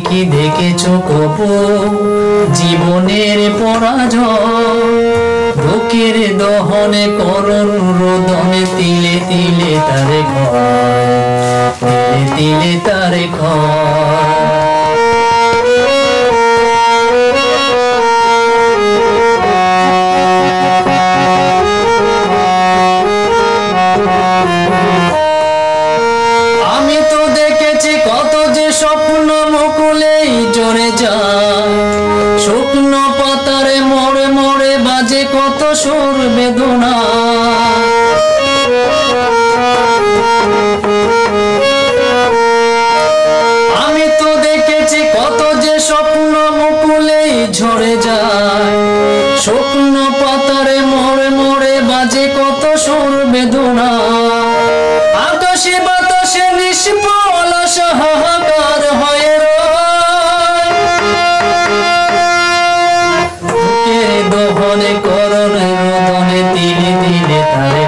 কি দেখেছো কবু জীবনের পরাজয়? বুকের দহনে করুণ রোদনে তিলে তিলে তারে ক্ষয়, তিলে তিলে তারে ক্ষয়। আমি তো দেখেছি কত যে স্বপ্ন মুকুলেই ঝরে যায়, শুকনো পাতারে মোড়ে মোড়ে বাজে কত সুর বেদনা। আমি তো দেখেছি কত যে স্বপ্ন মুকুলেই ঝরে যায়, শুকনো পাতারে মোড়ে মোড়ে বাজে কত সুর বেদনা। আকাশে বাতাসে নিষ্ফল হাহাকার হয়ে রয়, বুকের দহনে করুণ রোদনে তিলে তিলে তারে